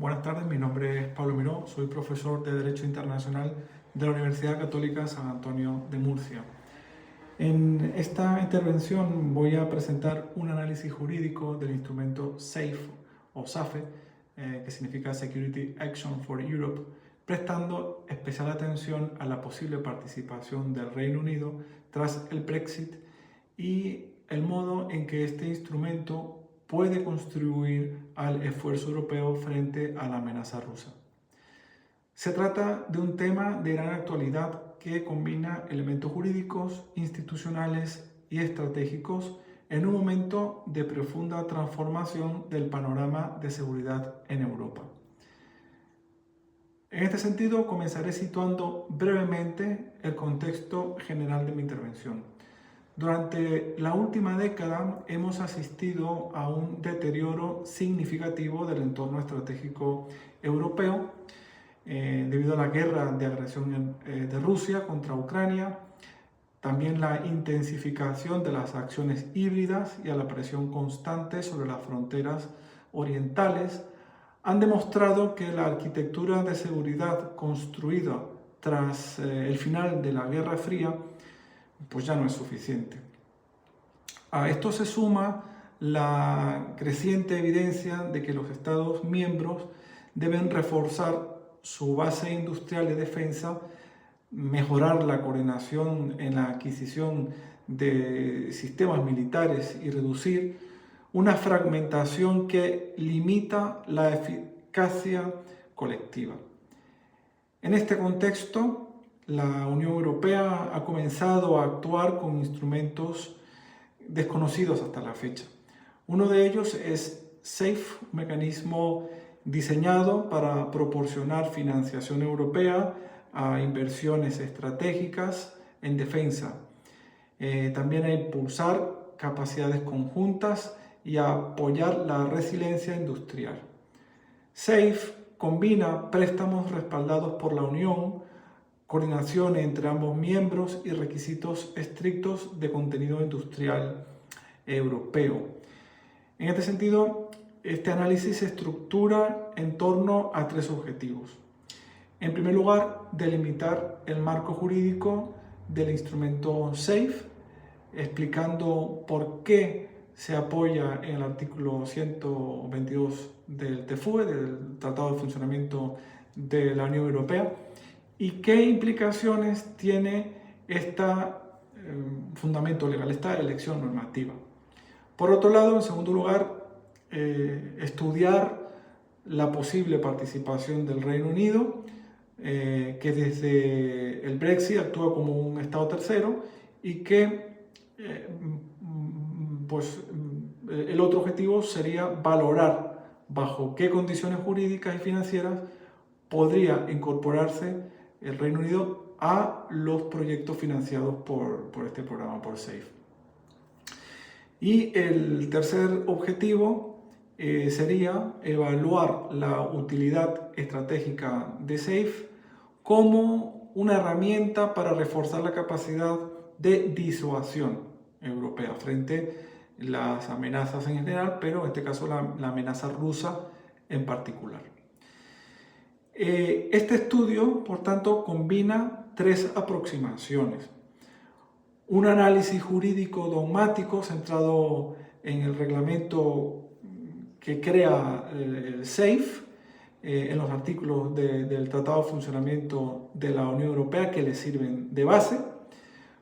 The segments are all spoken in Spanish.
Buenas tardes, mi nombre es Pablo Miró, soy profesor de Derecho Internacional de la Universidad Católica San Antonio de Murcia. En esta intervención voy a presentar un análisis jurídico del instrumento SAFE o SAFE, que significa Security Action for Europe, prestando especial atención a la posible participación del Reino Unido tras el Brexit y el modo en que este instrumento puede contribuir al esfuerzo europeo frente a la amenaza rusa. Se trata de un tema de gran actualidad que combina elementos jurídicos, institucionales y estratégicos en un momento de profunda transformación del panorama de seguridad en Europa. En este sentido, comenzaré situando brevemente el contexto general de mi intervención. Durante la última década hemos asistido a un deterioro significativo del entorno estratégico europeo debido a la guerra de agresión de Rusia contra Ucrania, también la intensificación de las acciones híbridas y a la presión constante sobre las fronteras orientales han demostrado que la arquitectura de seguridad construida tras el final de la Guerra Fría pues ya no es suficiente. A esto se suma la creciente evidencia de que los Estados miembros deben reforzar su base industrial de defensa, mejorar la coordinación en la adquisición de sistemas militares y reducir una fragmentación que limita la eficacia colectiva. En este contexto, la Unión Europea ha comenzado a actuar con instrumentos desconocidos hasta la fecha. Uno de ellos es SAFE, un mecanismo diseñado para proporcionar financiación europea a inversiones estratégicas en defensa, también a impulsar capacidades conjuntas y a apoyar la resiliencia industrial. SAFE combina préstamos respaldados por la Unión, coordinación entre ambos miembros y requisitos estrictos de contenido industrial europeo. En este sentido, este análisis se estructura en torno a tres objetivos. En primer lugar, delimitar el marco jurídico del instrumento SAFE, explicando por qué se apoya en el artículo 122 del TFUE, del Tratado de Funcionamiento de la Unión Europea, y qué implicaciones tiene este fundamento legal, esta elección normativa. Por otro lado, en segundo lugar, estudiar la posible participación del Reino Unido, que desde el Brexit actúa como un Estado tercero y que el otro objetivo sería valorar bajo qué condiciones jurídicas y financieras podría incorporarse el Reino Unido a los proyectos financiados por este programa, por SAFE. Y el tercer objetivo sería evaluar la utilidad estratégica de SAFE como una herramienta para reforzar la capacidad de disuasión europea frente a las amenazas en general, pero en este caso la amenaza rusa en particular. Este estudio, por tanto, combina tres aproximaciones. Un análisis jurídico dogmático centrado en el reglamento que crea el SAFE, en los artículos del Tratado de Funcionamiento de la Unión Europea que le sirven de base.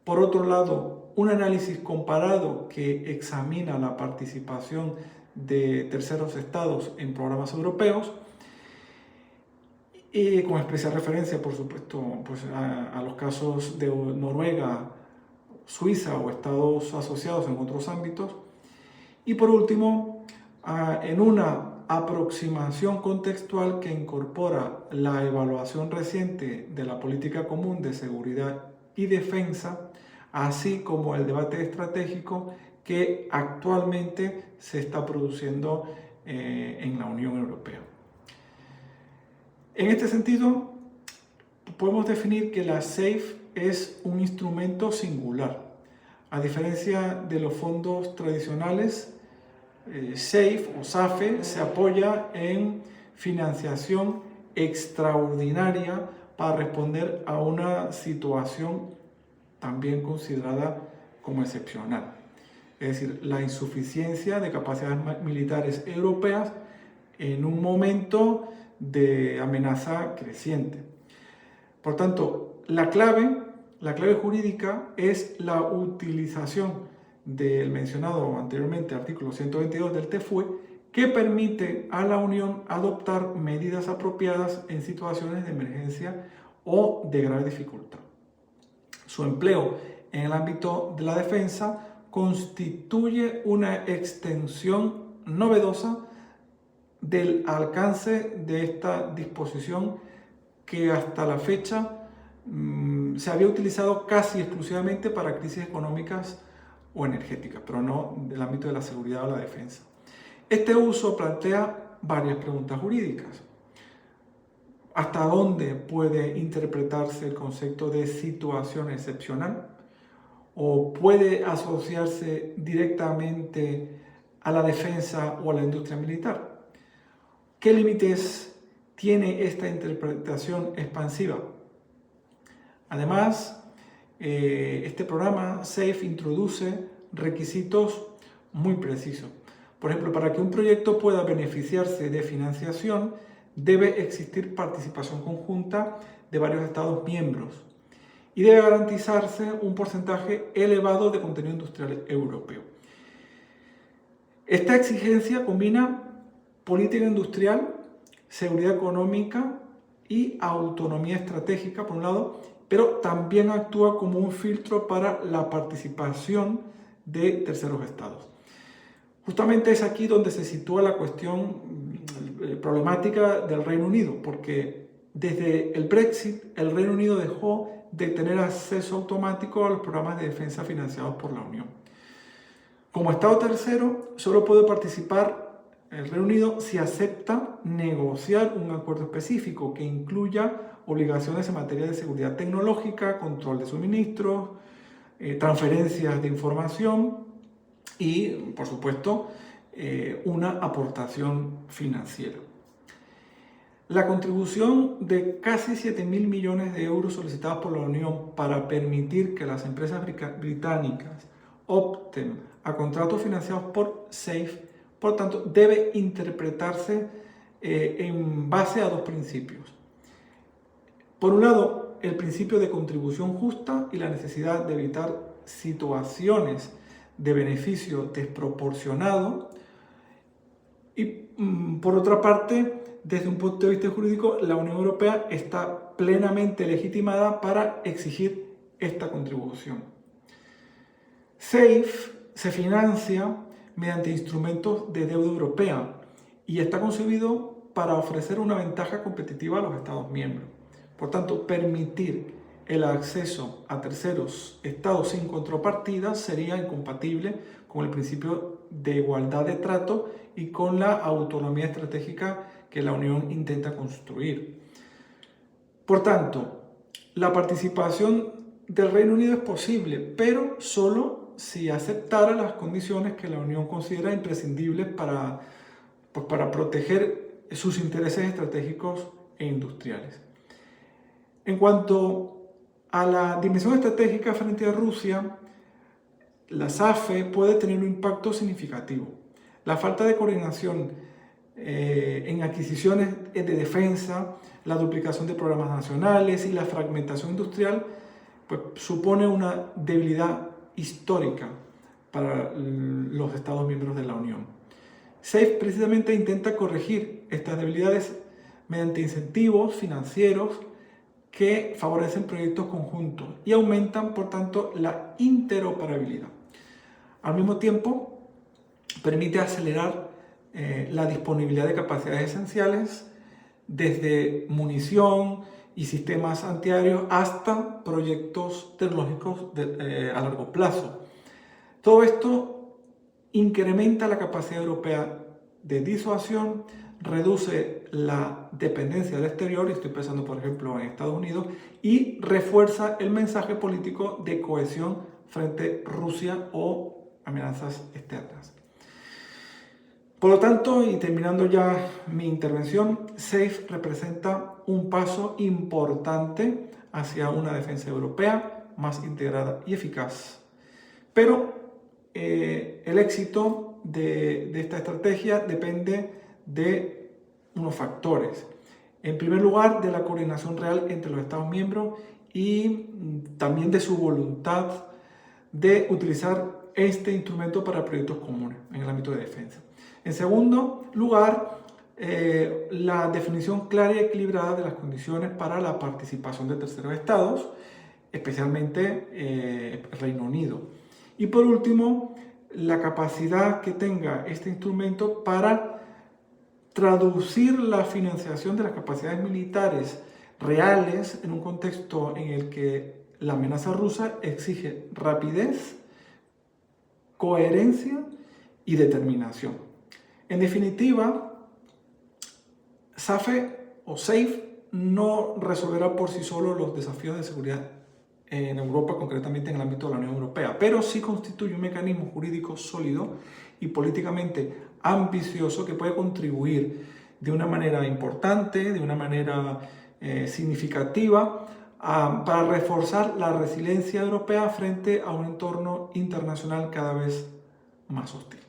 Por otro lado, un análisis comparado que examina la participación de terceros estados en programas europeos y con especial referencia, por supuesto, a los casos de Noruega, Suiza o estados asociados en otros ámbitos. Y por último, en una aproximación contextual que incorpora la evaluación reciente de la política común de seguridad y defensa, así como el debate estratégico que actualmente se está produciendo en la Unión Europea. En este sentido, podemos definir que la SAFE es un instrumento singular. A diferencia de los fondos tradicionales, SAFE o SAFE se apoya en financiación extraordinaria para responder a una situación también considerada como excepcional. Es decir, la insuficiencia de capacidades militares europeas en un momento de amenaza creciente. Por tanto, la clave jurídica es la utilización del mencionado anteriormente artículo 122 del TFUE, que permite a la Unión adoptar medidas apropiadas en situaciones de emergencia o de grave dificultad. Su empleo en el ámbito de la defensa constituye una extensión novedosa del alcance de esta disposición que hasta la fecha se había utilizado casi exclusivamente para crisis económicas o energéticas, pero no del ámbito de la seguridad o la defensa. Este uso plantea varias preguntas jurídicas. ¿Hasta dónde puede interpretarse el concepto de situación excepcional? ¿O puede asociarse directamente a la defensa o a la industria militar? ¿Qué límites tiene esta interpretación expansiva? Además, este programa SAFE introduce requisitos muy precisos. Por ejemplo, para que un proyecto pueda beneficiarse de financiación, debe existir participación conjunta de varios Estados miembros y debe garantizarse un porcentaje elevado de contenido industrial europeo. Esta exigencia combina política industrial, seguridad económica y autonomía estratégica, por un lado, pero también actúa como un filtro para la participación de terceros estados. Justamente es aquí donde se sitúa la cuestión problemática del Reino Unido, porque desde el Brexit el Reino Unido dejó de tener acceso automático a los programas de defensa financiados por la Unión. Como Estado tercero, solo puede participar el Reino Unido si acepta negociar un acuerdo específico que incluya obligaciones en materia de seguridad tecnológica, control de suministros, transferencias de información y, por supuesto, una aportación financiera. La contribución de casi 7.000 millones de euros solicitadas por la Unión para permitir que las empresas británicas opten a contratos financiados por SAFE, por tanto, debe interpretarse en base a dos principios. Por un lado, el principio de contribución justa y la necesidad de evitar situaciones de beneficio desproporcionado. Y por otra parte, desde un punto de vista jurídico, la Unión Europea está plenamente legitimada para exigir esta contribución. SAFE se financia mediante instrumentos de deuda europea y está concebido para ofrecer una ventaja competitiva a los Estados miembros. Por tanto, permitir el acceso a terceros estados sin contrapartida sería incompatible con el principio de igualdad de trato y con la autonomía estratégica que la Unión intenta construir. Por tanto, la participación del Reino Unido es posible, pero solo si aceptara las condiciones que la Unión considera imprescindibles para proteger sus intereses estratégicos e industriales. En cuanto a la dimensión estratégica frente a Rusia, la SAFE puede tener un impacto significativo. La falta de coordinación en adquisiciones de defensa, la duplicación de programas nacionales y la fragmentación industrial pues, supone una debilidad histórica para los Estados miembros de la Unión. SAFE precisamente intenta corregir estas debilidades mediante incentivos financieros que favorecen proyectos conjuntos y aumentan, por tanto, la interoperabilidad. Al mismo tiempo, permite acelerar la disponibilidad de capacidades esenciales desde munición y sistemas antiaéreos hasta proyectos tecnológicos a largo plazo. Todo esto incrementa la capacidad europea de disuasión, reduce la dependencia del exterior, y estoy pensando por ejemplo en Estados Unidos, y refuerza el mensaje político de cohesión frente a Rusia o amenazas externas. Por lo tanto, y terminando ya mi intervención, SAFE representa un paso importante hacia una defensa europea más integrada y eficaz. Pero el éxito de esta estrategia depende de unos factores. En primer lugar, de la coordinación real entre los Estados miembros y también de su voluntad de utilizar este instrumento para proyectos comunes en el ámbito de defensa. En segundo lugar, la definición clara y equilibrada de las condiciones para la participación de terceros estados, especialmente el Reino Unido. Y por último, la capacidad que tenga este instrumento para traducir la financiación de las capacidades militares reales en un contexto en el que la amenaza rusa exige rapidez, coherencia y determinación. En definitiva, SAFE no resolverá por sí solo los desafíos de seguridad en Europa, concretamente en el ámbito de la Unión Europea, pero sí constituye un mecanismo jurídico sólido y políticamente ambicioso que puede contribuir de una manera importante, de una manera significativa, para reforzar la resiliencia europea frente a un entorno internacional cada vez más hostil.